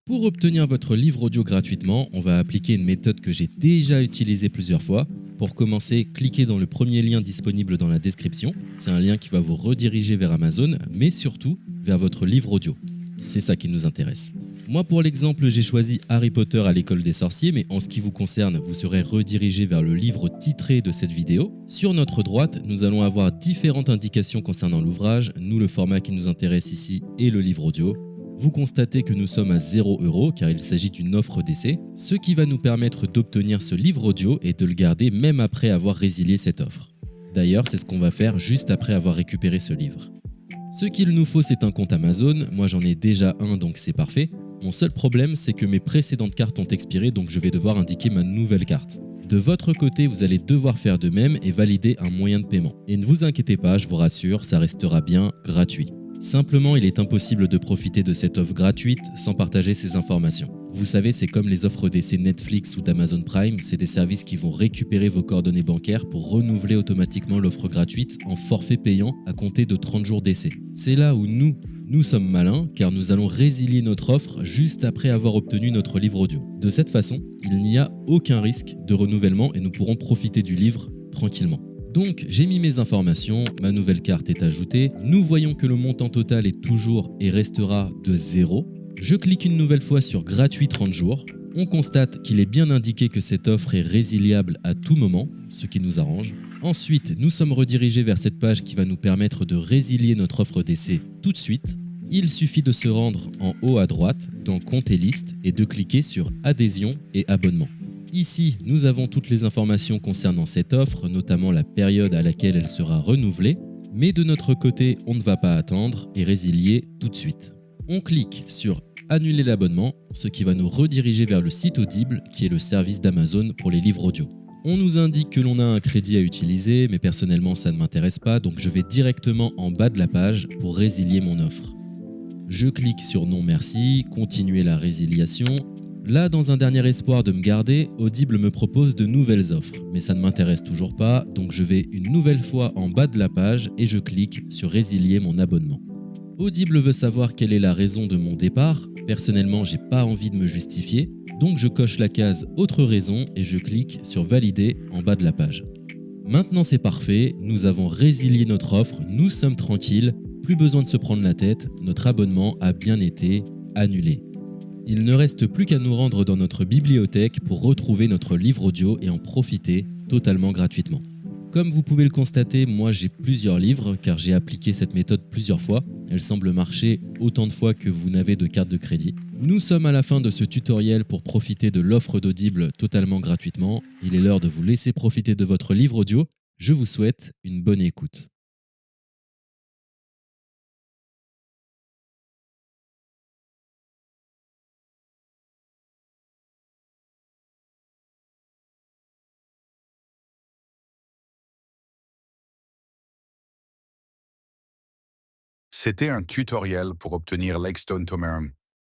Pour obtenir votre livre audio gratuitement, on va appliquer une méthode que j'ai déjà utilisée plusieurs fois. Pour commencer, cliquez dans le premier lien disponible dans la description. C'est un lien qui va vous rediriger vers Amazon, mais surtout vers votre livre audio. C'est ça qui nous intéresse. Moi, pour l'exemple, j'ai choisi Harry Potter à l'école des sorciers, mais en ce qui vous concerne, vous serez redirigé vers le livre titré de cette vidéo. Sur notre droite, nous allons avoir différentes indications concernant l'ouvrage. Nous, le format qui nous intéresse ici est le livre audio. Vous constatez que nous sommes à 0 € car il s'agit d'une offre d'essai, ce qui va nous permettre d'obtenir ce livre audio et de le garder même après avoir résilié cette offre. D'ailleurs, c'est ce qu'on va faire juste après avoir récupéré ce livre. Ce qu'il nous faut, c'est un compte Amazon. Moi, j'en ai déjà un, donc c'est parfait. Mon seul problème, c'est que mes précédentes cartes ont expiré, donc je vais devoir indiquer ma nouvelle carte. De votre côté, vous allez devoir faire de même et valider un moyen de paiement. Et ne vous inquiétez pas, je vous rassure, ça restera bien gratuit. Simplement, il est impossible de profiter de cette offre gratuite sans partager ces informations. Vous savez, c'est comme les offres d'essai Netflix ou d'Amazon Prime, c'est des services qui vont récupérer vos coordonnées bancaires pour renouveler automatiquement l'offre gratuite en forfait payant à compter de 30 jours d'essai. C'est là où nous sommes malins car nous allons résilier notre offre juste après avoir obtenu notre livre audio. De cette façon, il n'y a aucun risque de renouvellement et nous pourrons profiter du livre tranquillement. Donc j'ai mis mes informations, ma nouvelle carte est ajoutée, nous voyons que le montant total est toujours et restera de 0. Je clique une nouvelle fois sur gratuit 30 jours, on constate qu'il est bien indiqué que cette offre est résiliable à tout moment, ce qui nous arrange. Ensuite, nous sommes redirigés vers cette page qui va nous permettre de résilier notre offre d'essai tout de suite. Il suffit de se rendre en haut à droite dans Compte et liste et de cliquer sur Adhésion et abonnement. Ici, nous avons toutes les informations concernant cette offre, notamment la période à laquelle elle sera renouvelée, mais de notre côté, on ne va pas attendre et résilier tout de suite. On clique sur Annuler l'abonnement, ce qui va nous rediriger vers le site Audible, qui est le service d'Amazon pour les livres audio. On nous indique que l'on a un crédit à utiliser, mais personnellement ça ne m'intéresse pas, donc je vais directement en bas de la page pour résilier mon offre. Je clique sur Non merci, continuer la résiliation. Là, dans un dernier espoir de me garder, Audible me propose de nouvelles offres, mais ça ne m'intéresse toujours pas, donc je vais une nouvelle fois en bas de la page et je clique sur Résilier mon abonnement. Audible veut savoir quelle est la raison de mon départ. Personnellement, j'ai pas envie de me justifier, donc je coche la case Autre raison et je clique sur Valider en bas de la page. Maintenant c'est parfait, nous avons résilié notre offre, nous sommes tranquilles, plus besoin de se prendre la tête, notre abonnement a bien été annulé. Il ne reste plus qu'à nous rendre dans notre bibliothèque pour retrouver notre livre audio et en profiter totalement gratuitement. Comme vous pouvez le constater, moi j'ai plusieurs livres car j'ai appliqué cette méthode plusieurs fois. Elle semble marcher autant de fois que vous n'avez de carte de crédit. Nous sommes à la fin de ce tutoriel pour profiter de l'offre d'Audible totalement gratuitement. Il est l'heure de vous laisser profiter de votre livre audio. Je vous souhaite une bonne écoute. C'était un tutoriel pour obtenir Lake Stone Tomerum.